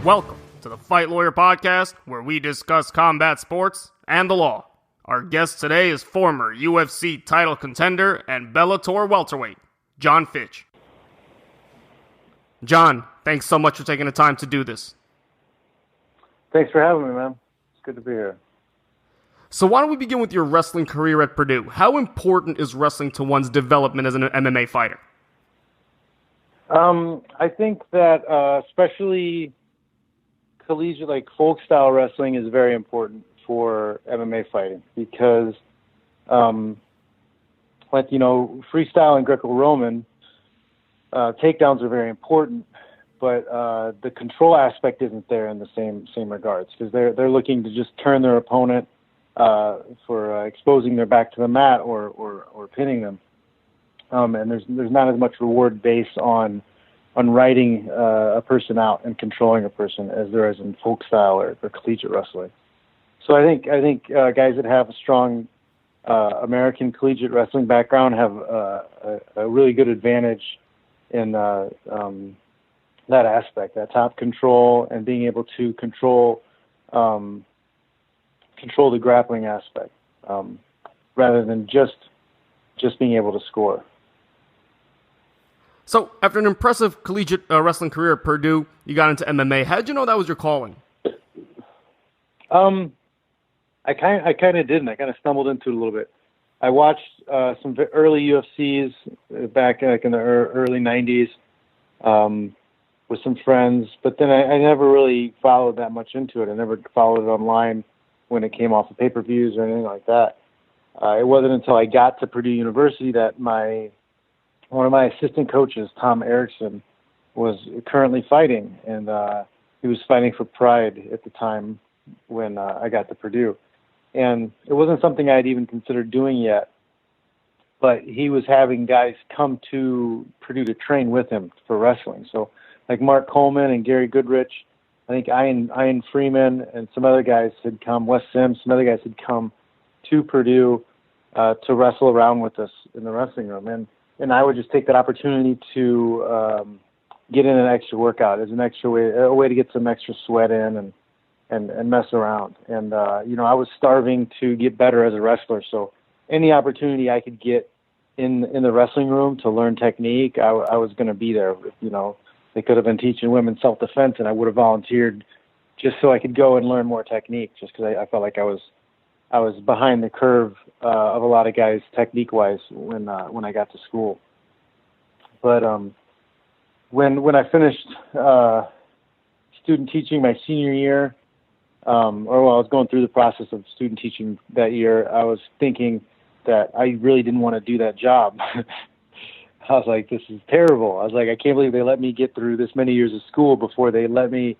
Welcome to the Fight Lawyer Podcast, where we discuss combat sports and the law. Our guest today is former UFC title contender and Bellator Welterweight, Jon Fitch. Jon, thanks so much for taking the time to do this. Thanks for having me, man. It's good to be here. So why don't we begin with your wrestling career at Purdue? How important is wrestling to one's development as an MMA fighter? I think that especially collegiate, like folk style wrestling, is very important for MMA fighting because, freestyle and Greco-Roman takedowns are very important, but the control aspect isn't there in the same regards because they're looking to just turn their opponent for exposing their back to the mat or pinning them, and there's not as much reward based on writing a person out and controlling a person as there is in folk style or collegiate wrestling. So I think guys that have a strong American collegiate wrestling background have a really good advantage in that aspect, that top control and being able to control the grappling aspect rather than just being able to score. So, after an impressive collegiate wrestling career at Purdue, you got into MMA. How did you know that was your calling? I kind of didn't. I kind of stumbled into it a little bit. I watched some early UFCs back in the early 90s with some friends, but then I never really followed that much into it. I never followed it online when it came off of pay-per-views or anything like that. It wasn't until I got to Purdue University that one of my assistant coaches, Tom Erickson, was currently fighting, and he was fighting for Pride at the time when I got to Purdue. And it wasn't something I had even considered doing yet, but he was having guys come to Purdue to train with him for wrestling. So like Mark Coleman and Gary Goodrich, I think Ian Freeman and some other guys had come, Wes Sims, some other guys had come to Purdue to wrestle around with us in the wrestling room. And I would just take that opportunity to get in an extra workout as an extra way to get some extra sweat in and mess around. And, I was starving to get better as a wrestler. So any opportunity I could get in the wrestling room to learn technique, I was going to be there. They could have been teaching women self-defense, and I would have volunteered just so I could go and learn more technique, just because I felt like I was behind the curve of a lot of guys technique-wise when I got to school. But when I finished student teaching my senior year, I was going through the process of student teaching that year, I was thinking that I really didn't want to do that job. I was like, this is terrible. I was like, I can't believe they let me get through this many years of school before they let me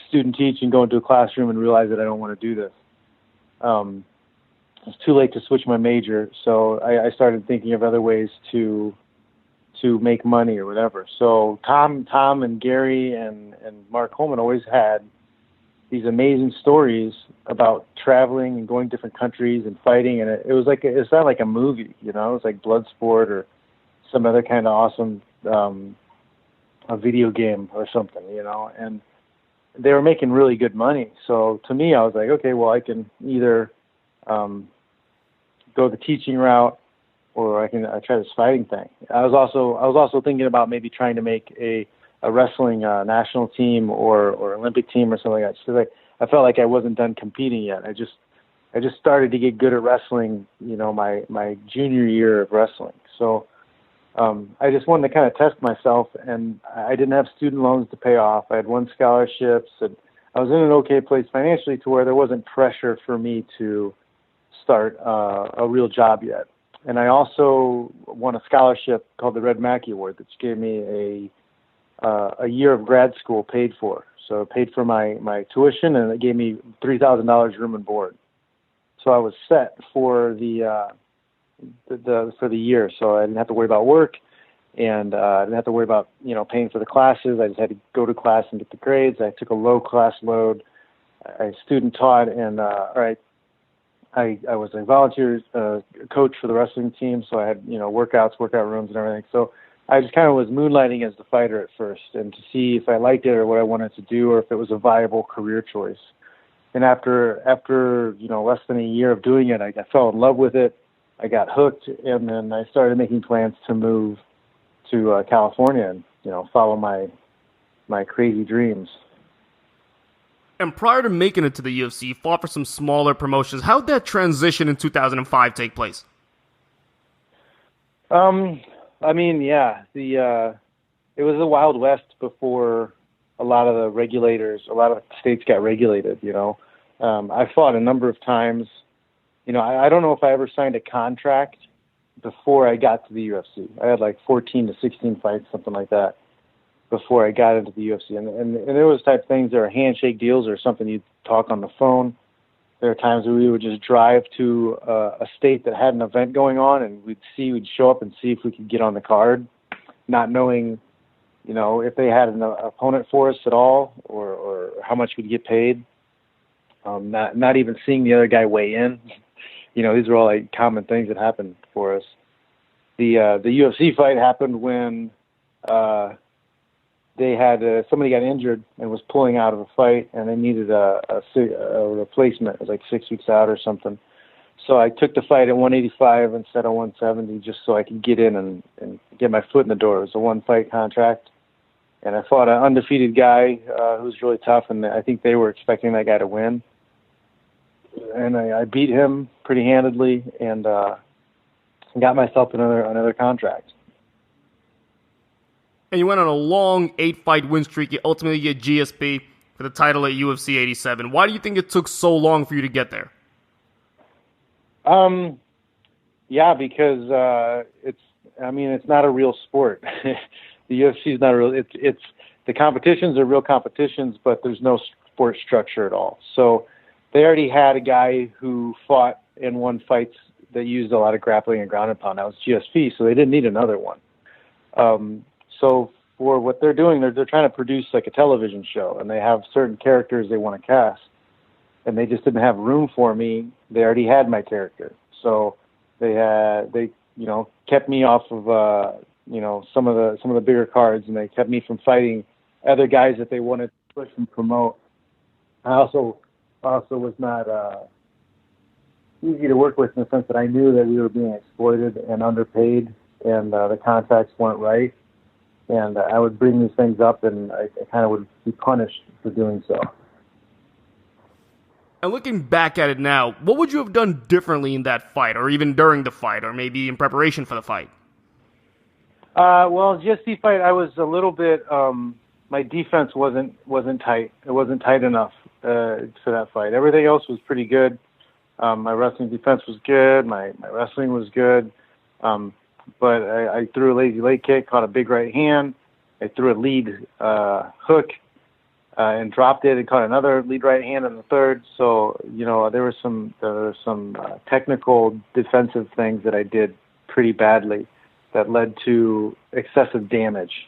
student teach and go into a classroom and realize that I don't want to do this. It's too late to switch my major, so I started thinking of other ways to make money or whatever. So Tom and Gary and Mark Coleman always had these amazing stories about traveling and going to different countries and fighting, and it sounded like a movie, it was like Bloodsport or some other kind of awesome a video game or something, and they were making really good money. So to me, I was like, okay, well, I can either go the teaching route, or I try this fighting thing. I was also thinking about maybe trying to make a wrestling national team or Olympic team or something like that. So I felt like I wasn't done competing yet. I just started to get good at wrestling, my junior year of wrestling. So I just wanted to kind of test myself, and I didn't have student loans to pay off. I had won scholarships, and I was in an okay place financially to where there wasn't pressure for me to start a real job yet. And I also won a scholarship called the Red Mackey Award, which gave me a year of grad school paid for. So it paid for my tuition, and it gave me $3,000 room and board. So I was set for the year. So I didn't have to worry about work, and I didn't have to worry about paying for the classes. I just had to go to class and get the grades. I took a low class load. I student taught, and I was a volunteer coach for the wrestling team, so I had workout rooms and everything. So I just kind of was moonlighting as the fighter at first, and to see if I liked it or what I wanted to do, or if it was a viable career choice. And after less than a year of doing it, I fell in love with it. I got hooked, and then I started making plans to move to California and follow my crazy dreams. And prior to making it to the UFC, you fought for some smaller promotions. How did that transition in 2005 take place? It was the Wild West before a lot of the states got regulated, I fought a number of times. I don't know if I ever signed a contract before I got to the UFC. I had like 14 to 16 fights, something like that, before I got into the UFC. And there was type things, there are handshake deals or something you'd talk on the phone. There are times where we would just drive to a state that had an event going on, and we'd show up and see if we could get on the card, not knowing, if they had an opponent for us at all, or how much we'd get paid. Not even seeing the other guy weigh in. These are all like common things that happened for us. The UFC fight happened when they had somebody got injured and was pulling out of a fight, and they needed a replacement. It was like 6 weeks out or something. So I took the fight at 185 instead of 170, just so I could get in and get my foot in the door. It was a one-fight contract, and I fought an undefeated guy who was really tough, and I think they were expecting that guy to win. And I beat him pretty handedly, and got myself another contract. And you went on a long 8-fight win streak. You ultimately get GSP for the title at UFC 87. Why do you think it took so long for you to get there? Because it's not a real sport. The UFC is not a real. It's the competitions are real competitions, but there's no sport structure at all. So they already had a guy who fought and won fights that used a lot of grappling and ground and pound. That was GSP, so they didn't need another one. So for what they're doing, they're trying to produce like a television show, and they have certain characters they want to cast, and they just didn't have room for me. They already had my character, so they kept me off of some of the bigger cards, and they kept me from fighting other guys that they wanted to push and promote. I also was not easy to work with in the sense that I knew that we were being exploited and underpaid, and the contracts weren't right. And I would bring these things up, and I kind of would be punished for doing so. And looking back at it now, what would you have done differently in that fight, or even during the fight, or maybe in preparation for the fight? GSP fight, I was a little bit. My defense wasn't tight. It wasn't tight enough for that fight. Everything else was pretty good. My wrestling defense was good. My wrestling was good. But I threw a lazy leg kick, caught a big right hand. I threw a lead hook and dropped it, and caught another lead right hand in the third. So there were some technical defensive things that I did pretty badly that led to excessive damage.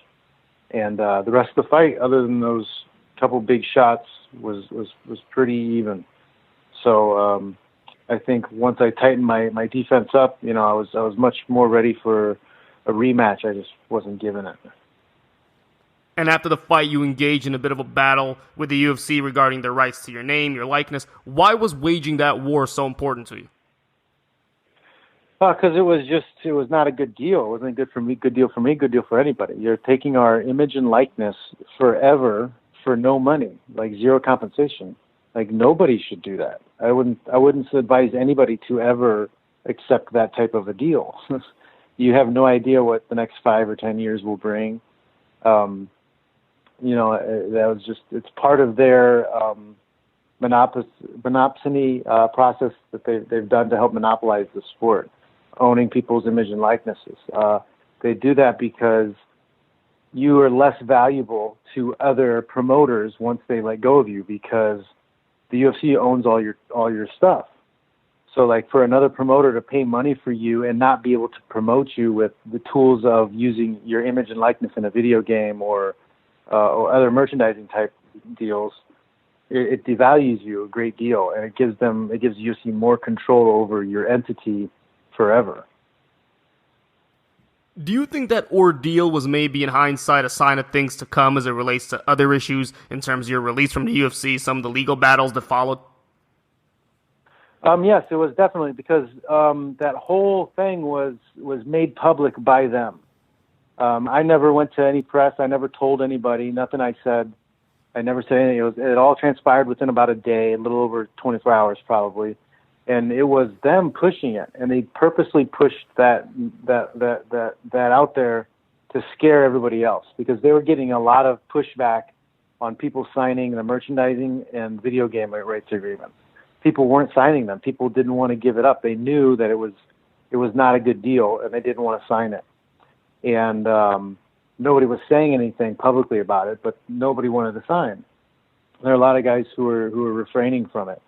And the rest of the fight, other than those couple big shots, was pretty even. So I think once I tightened my defense up, I was much more ready for a rematch. I just wasn't given it. And after the fight, you engaged in a bit of a battle with the UFC regarding their rights to your name, your likeness. Why was waging that war so important to you? Because it was not a good deal. It wasn't good for me, good deal for anybody. You're taking our image and likeness forever for no money, like zero compensation. Like, nobody should do that. I wouldn't advise anybody to ever accept that type of a deal. You have no idea what the next 5 or 10 years will bring. That was it's part of their monopsony process that they've done to help monopolize the sport, owning people's image and likenesses. They do that because you are less valuable to other promoters once they let go of you, because the UFC owns all your stuff. So, like, for another promoter to pay money for you and not be able to promote you with the tools of using your image and likeness in a video game or other merchandising type deals, it devalues you a great deal, and it gives UFC more control over your entity forever. Do you think that ordeal was maybe in hindsight a sign of things to come as it relates to other issues in terms of your release from the UFC, some of the legal battles that followed? Yes, it was definitely because that whole thing was made public by them. I never went to any press. I never told anybody. Nothing I said. I never said anything. It all transpired within about a day, a little over 24 hours probably, and it was them pushing it, and they purposely pushed that out there to scare everybody else because they were getting a lot of pushback on people signing the merchandising and video game rights agreements. People weren't signing them. People didn't want to give it up. They knew that it was not a good deal, and they didn't want to sign it. And nobody was saying anything publicly about it, but nobody wanted to sign. There are a lot of guys who were refraining from it.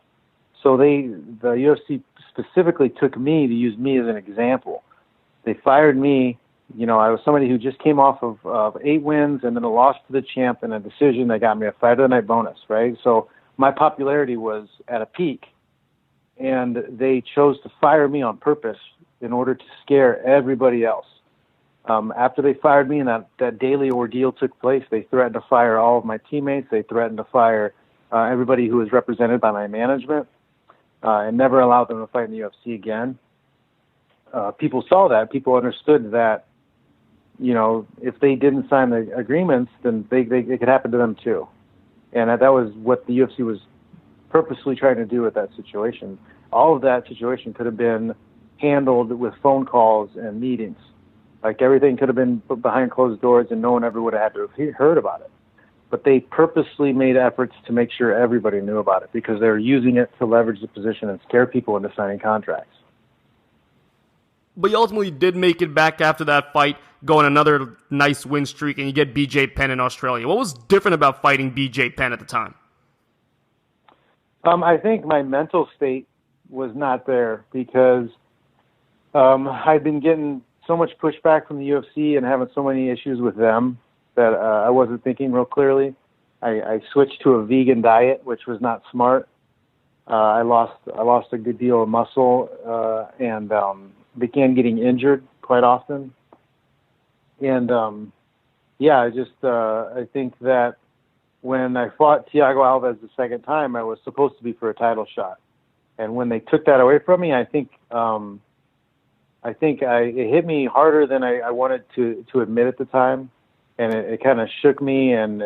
So the UFC specifically took me to use me as an example. They fired me. You know, I was somebody who just came off of 8 wins and then a loss to the champ and a decision that got me a fight of the night bonus, right? So my popularity was at a peak, and they chose to fire me on purpose in order to scare everybody else. After they fired me and that daily ordeal took place, they threatened to fire all of my teammates. They threatened to fire everybody who was represented by my management and never allowed them to fight in the UFC again. People saw that. People understood that, you know, if they didn't sign the agreements, then it could happen to them too. And that was what the UFC was purposely trying to do with that situation. All of that situation could have been handled with phone calls and meetings. Like everything could have been put behind closed doors and no one ever would have had to have heard about it. But they purposely made efforts to make sure everybody knew about it because they were using it to leverage the position and scare people into signing contracts. But you ultimately did make it back after that fight, go on another nice win streak, and you get BJ Penn in Australia. What was different about fighting BJ Penn at the time? I think my mental state was not there because I'd been getting so much pushback from the UFC and having so many issues with them that I wasn't thinking real clearly. I switched to a vegan diet, which was not smart. I lost a good deal of muscle and began getting injured quite often. And I think that when I fought Thiago Alves the second time, I was supposed to be for a title shot. And when they took that away from me, I think it hit me harder than I wanted to admit at the time. And it kind of shook me and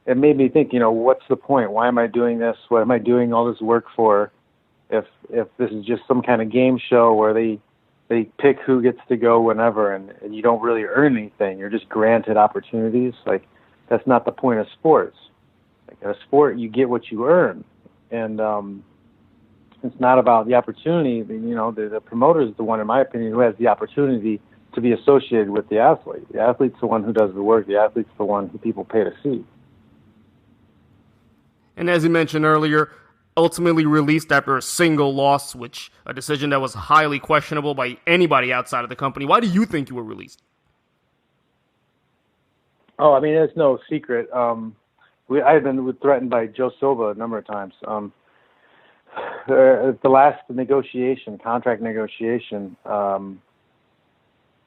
it made me think, you know, what's the point? Why am I doing this? What am I doing all this work for if this is just some kind of game show where they pick who gets to go whenever and you don't really earn anything. You're just granted opportunities. Like, that's not the point of sports. Like, in a sport, you get what you earn. And it's not about the opportunity. You know, the promoter is the one, in my opinion, who has the opportunity to be associated with the athlete. The athlete's the one who does the work. The athlete's the one who people pay to see. And as you mentioned earlier, ultimately released after a single loss, which a decision that was highly questionable by anybody outside of the company. Why do you think you were released? Oh, I mean, it's no secret. I had been threatened by Joe Silva a number of times. At the last contract negotiation,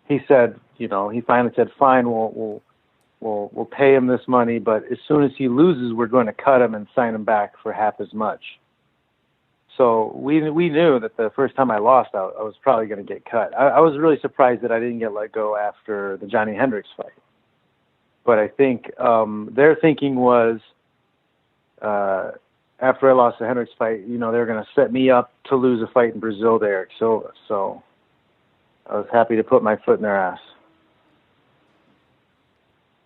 he said, you know, he finally said, fine, we'll pay him this money, but as soon as he loses, we're going to cut him and sign him back for half as much. So we knew that the first time I lost, I was probably going to get cut. I was really surprised that I didn't get let go after the Johnny Hendricks fight. But I think their thinking was after I lost the Hendricks fight, you know, they're going to set me up to lose a fight in Brazil to Eric Silva. So I was happy to put my foot in their ass.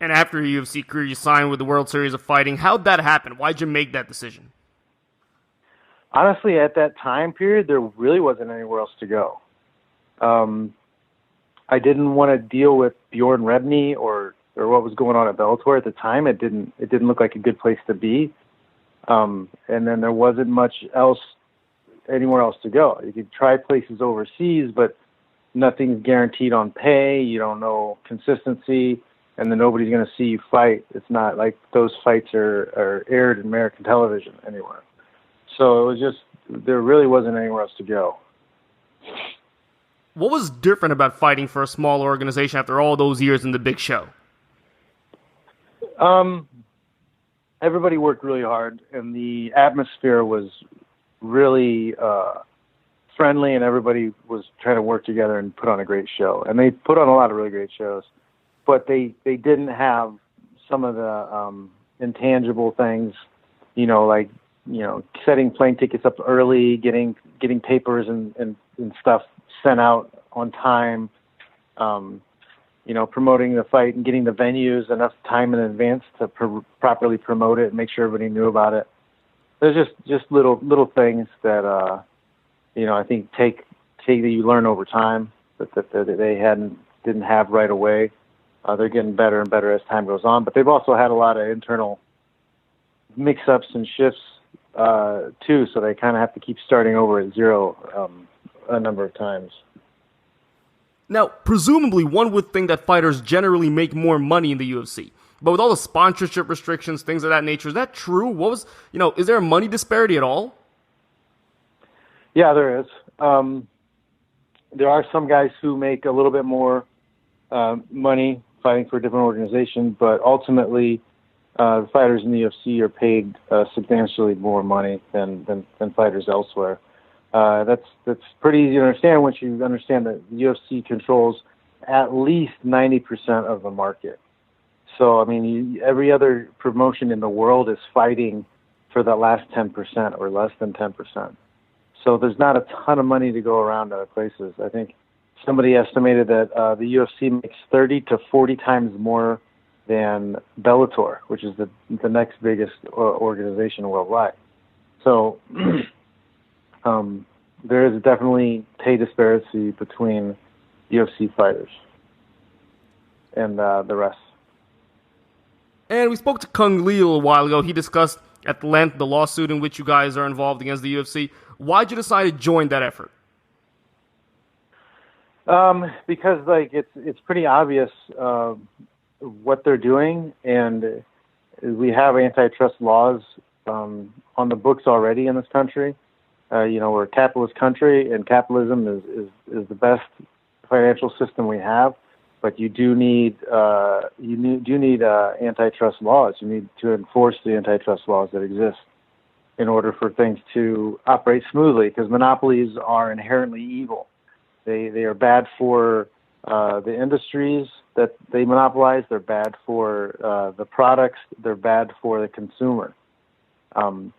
And after your UFC career, you signed with the World Series of Fighting. How'd that happen? Why'd you make that decision? Honestly, at that time period, there really wasn't anywhere else to go. I didn't want to deal with Bjorn Rebney or what was going on at Bellator at the time. It didn't look like a good place to be. And then there wasn't much else, anywhere else to go. You could try places overseas, but nothing's guaranteed on pay. You don't know consistency. And then nobody's going to see you fight. It's not like those fights are aired in American television anywhere. So it was just, there really wasn't anywhere else to go. What was different about fighting for a small organization after all those years in the big show? Everybody worked really hard, and the atmosphere was really friendly, and everybody was trying to work together and put on a great show. And they put on a lot of really great shows, but they didn't have some of the intangible things, like setting plane tickets up early, getting papers and stuff sent out on time, promoting the fight and getting the venues enough time in advance to properly promote it and make sure everybody knew about it. There's just little things that I think that you learn over time that they didn't have right away. They're getting better and better as time goes on, but they've also had a lot of internal mix-ups and shifts too, so they kind of have to keep starting over at zero a number of times. Now, presumably, one would think that fighters generally make more money in the UFC. But with all the sponsorship restrictions, things of that nature, is that true? Is there a money disparity at all? Yeah, there is. There are some guys who make a little bit more money fighting for a different organization, but ultimately, the fighters in the UFC are paid substantially more money than fighters elsewhere. That's pretty easy to understand once you understand that the UFC controls at least 90% of the market. So, every other promotion in the world is fighting for the last 10% or less than 10%. So there's not a ton of money to go around other places. I think somebody estimated that the UFC makes 30 to 40 times more than Bellator, which is the next biggest organization worldwide. So there is definitely pay disparity between UFC fighters and the rest. And we spoke to Kung Lee a little while ago. He discussed at length the lawsuit in which you guys are involved against the UFC. Why'd you decide to join that effort? Because it's pretty obvious what they're doing, and we have antitrust laws on the books already in this country. We're a capitalist country, and capitalism is the best financial system we have. But you do need antitrust laws. You need to enforce the antitrust laws that exist in order for things to operate smoothly. Because monopolies are inherently evil. They are bad for the industries that they monopolize. They're bad for the products. They're bad for the consumer, and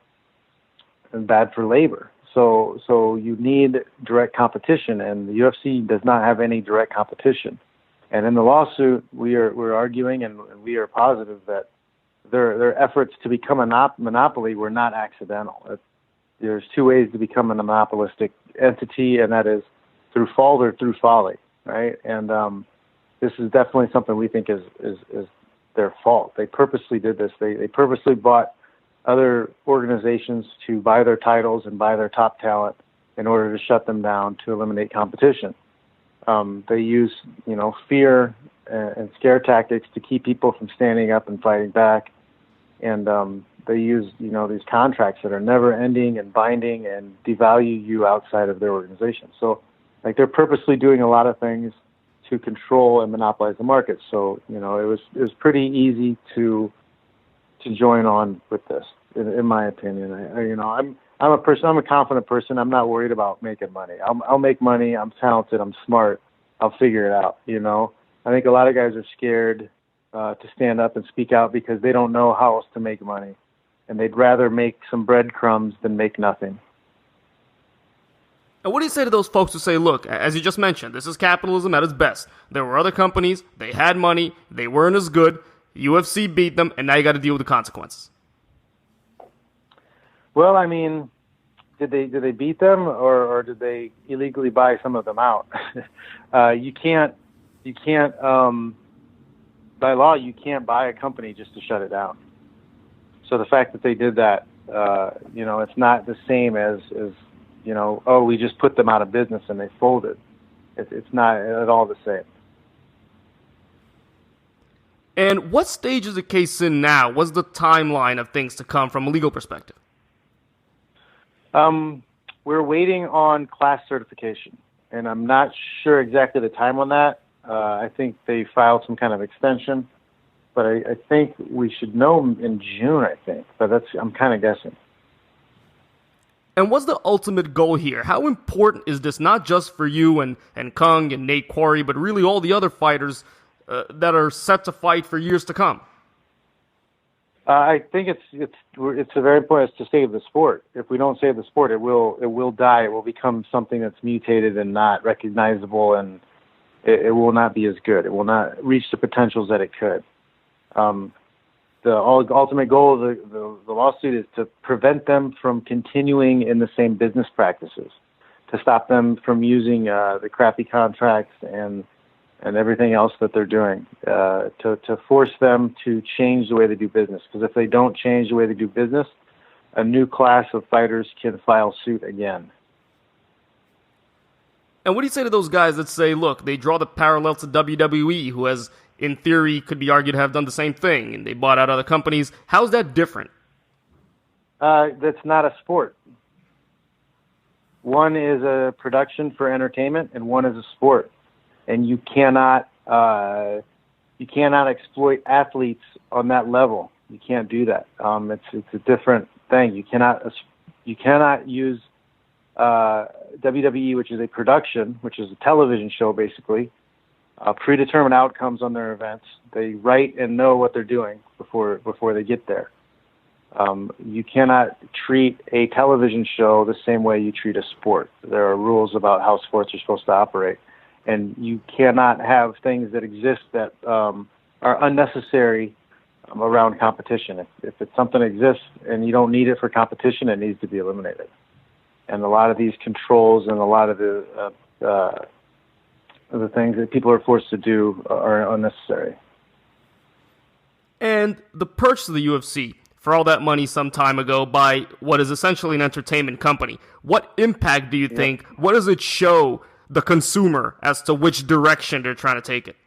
bad for labor. So you need direct competition, and the UFC does not have any direct competition. And in the lawsuit, we're arguing and we are positive that their efforts to become a monopoly were not accidental. There's two ways to become a monopolistic entity, and that is through fault or through folly, right? And this is definitely something we think is their fault. They purposely did this. They purposely bought other organizations to buy their titles and buy their top talent in order to shut them down, to eliminate competition. They use, fear and scare tactics to keep people from standing up and fighting back. And they use, these contracts that are never ending and binding and devalue you outside of their organization. So, they're purposely doing a lot of things to control and monopolize the market. So, it was pretty easy to join on with this, in my opinion. I'm a confident person. I'm not worried about making money. I'll make money. I'm talented. I'm smart. I'll figure it out. I think a lot of guys are scared to stand up and speak out because they don't know how else to make money, and they'd rather make some breadcrumbs than make nothing. And what do you say to those folks who say, look, as you just mentioned, this is capitalism at its best. There were other companies. They had money. They weren't as good. UFC beat them, and now you got to deal with the consequences. Well, did they beat them, or did they illegally buy some of them out? You can't by law, you can't buy a company just to shut it down. So the fact that they did that, it's not the same as we just put them out of business and they folded. It's not at all the same. And what stage is the case in now? What's the timeline of things to come from a legal perspective? We're waiting on class certification. and I'm not sure exactly the time on that. I think they filed some kind of extension, but I think we should know in June, I think. But I'm kind of guessing. And what's the ultimate goal here? How important is this, not just for you and Kung and Nate Quarry, but really all the other fighters that are set to fight for years to come? I think it's a very important to save the sport. If we don't save the sport, it will die. It will become something that's mutated and not recognizable, and it will not be as good. It will not reach the potentials that it could. The ultimate goal of the lawsuit is to prevent them from continuing in the same business practices, to stop them from using the crappy contracts and everything else that they're doing, to force them to change the way they do business. Because if they don't change the way they do business, a new class of fighters can file suit again. And what do you say to those guys that say, look, they draw the parallel to WWE, who has, in theory, could be argued to have done the same thing, and they bought out other companies? How's that different? That's not a sport. One is a production for entertainment, and one is a sport. And you cannot exploit athletes on that level. You can't do that. It's a different thing. You cannot use WWE, which is a production, which is a television show basically, predetermined outcomes on their events. They write and know what they're doing before they get there. You cannot treat a television show the same way you treat a sport. There are rules about how sports are supposed to operate. And you cannot have things that exist that are unnecessary around competition. If it's something that exists and you don't need it for competition, it needs to be eliminated. And a lot of these controls and a lot of the things that people are forced to do are unnecessary. And the purchase of the UFC for all that money some time ago by what is essentially an entertainment company, what impact do you think, what does it show the consumer as to which direction they're trying to take it?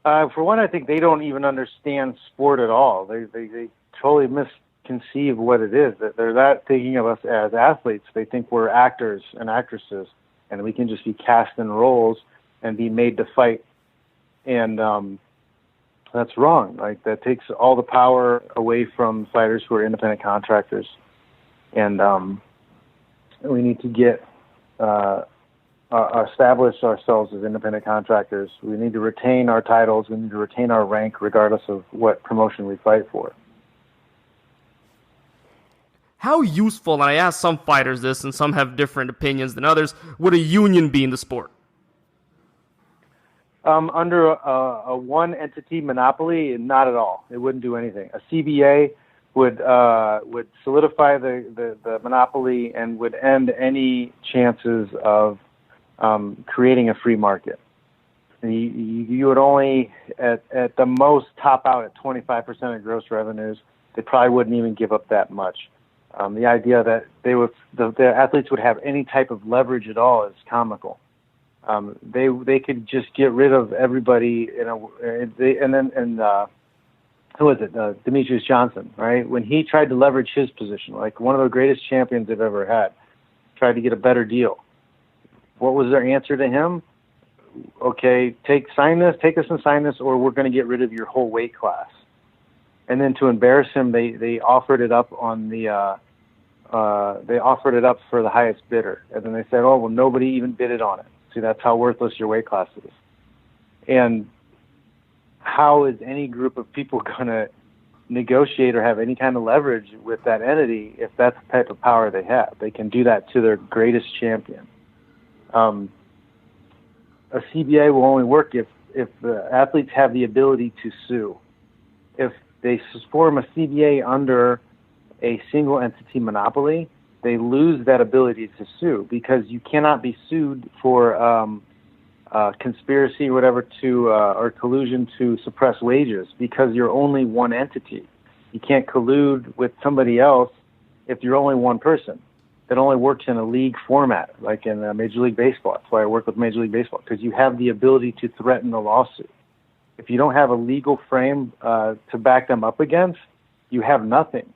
For one, I think they don't even understand sport at all. They totally misconceive what it is. That they're not thinking of us as athletes. They think we're actors and actresses, and we can just be cast in roles and be made to fight. And that's wrong. Like, that takes all the power away from fighters who are independent contractors. And we need to get establish ourselves as independent contractors. We need to retain our titles. We need to retain our rank regardless of what promotion we fight for. How useful, and I ask some fighters this, and some have different opinions than others, would a union be in the sport? Under a one-entity monopoly, not at all. It wouldn't do anything. A CBA would solidify the monopoly and would end any chances of creating a free market. You would only, at the most, top out at 25% of gross revenues. They probably wouldn't even give up that much. The idea that the athletes would have any type of leverage at all is comical. They could just get rid of everybody, who was it? Demetrius Johnson, right? When he tried to leverage his position, like one of the greatest champions they've ever had, tried to get a better deal. What was their answer to him? Okay, take us and sign this, or we're going to get rid of your whole weight class. And then to embarrass him, they offered it up on they offered it up for the highest bidder. And then they said, oh, well, nobody even bid it on it. See, that's how worthless your weight class is. And how is any group of people going to negotiate or have any kind of leverage with that entity if that's the type of power they have? They can do that to their greatest champion. A CBA will only work if the athletes have the ability to sue. If they form a CBA under a single entity monopoly, they lose that ability to sue, because you cannot be sued for conspiracy or whatever or collusion to suppress wages, because you're only one entity. You can't collude with somebody else if you're only one person. That only works in a league format, like in Major League Baseball. That's why I work with Major League Baseball, because you have the ability to threaten a lawsuit. If you don't have a legal frame to back them up against, you have nothing.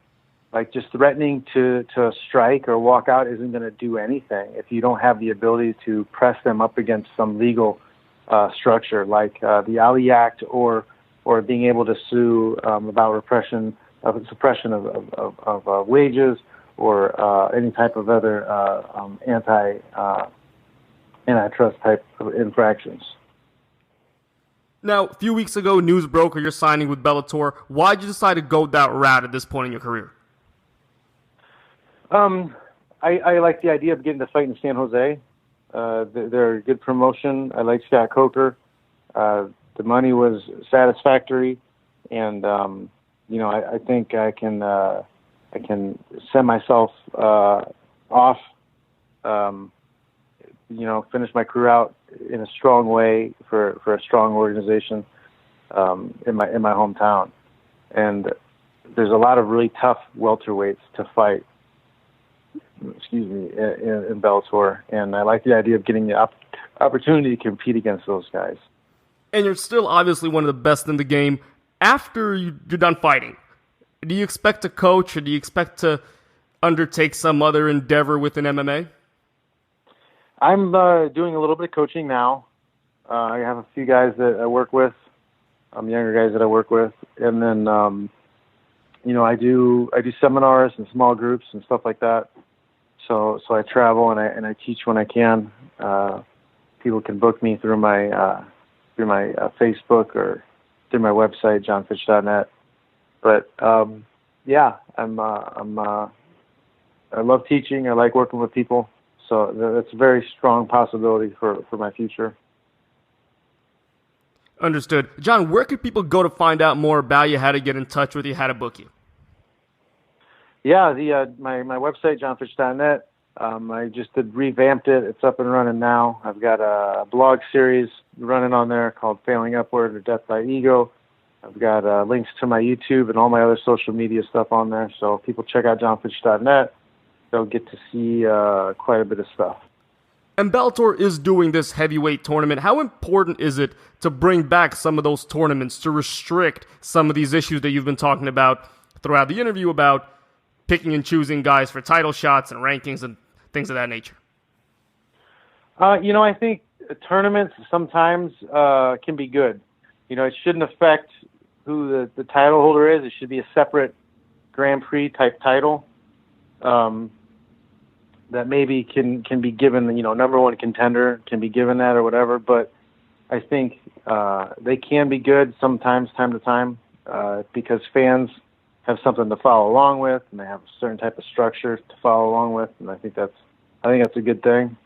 Like just threatening to strike or walk out isn't going to do anything if you don't have the ability to press them up against some legal structure like the Ali Act or being able to sue about suppression of wages or any type of other antitrust type of infractions. Now, a few weeks ago, news broke you're signing with Bellator. Why'd you decide to go that route at this point in your career? I like the idea of getting to fight in San Jose. They're a good promotion. I like Scott Coker. The money was satisfactory, and I think I can send myself off. Finish my career out in a strong way for a strong organization in my hometown. And there's a lot of really tough welterweights to fight. In Bellator, and I like the idea of getting the opportunity to compete against those guys. And you're still obviously one of the best in the game. After you're done fighting, do you expect to coach or do you expect to undertake some other endeavor within MMA? I'm doing a little bit of coaching now. I have a few guys that I work with, younger guys that I work with, and then I do seminars and small groups and stuff like that. So I travel and I teach when I can. People can book me through my Facebook or through my website jonfitch.net. But I love teaching. I like working with people. So that's a very strong possibility for my future. Understood. Jon, where could people go to find out more about you, how to get in touch with you, how to book you? Yeah, my website, jonfitch.net. I just revamped it. It's up and running now. I've got a blog series running on there called Failing Upward or Death by Ego. I've got links to my YouTube and all my other social media stuff on there. So if people check out jonfitch.net, they'll get to see quite a bit of stuff. And Bellator is doing this heavyweight tournament. How important is it to bring back some of those tournaments, to restrict some of these issues that you've been talking about throughout the interview about picking and choosing guys for title shots and rankings and things of that nature? I think tournaments sometimes can be good. It shouldn't affect who the title holder is. It should be a separate Grand Prix type title that maybe can be given, number one contender can be given that or whatever. But I think they can be good sometimes, time to time, because fans have something to follow along with, and they have a certain type of structure to follow along with, and I think that's a good thing.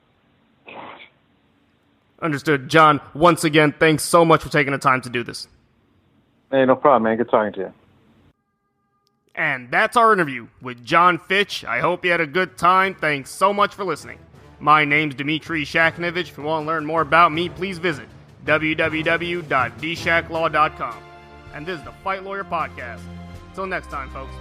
Understood. Jon, once again, thanks so much for taking the time to do this. Hey, no problem, man. Good talking to you. And that's our interview with Jon Fitch. I hope you had a good time. Thanks so much for listening. My name's Dmitriy Shakhnevich. If you want to learn more about me, please visit www.dshacklaw.com. And this is the Fight Lawyer Podcast. Until next time, folks.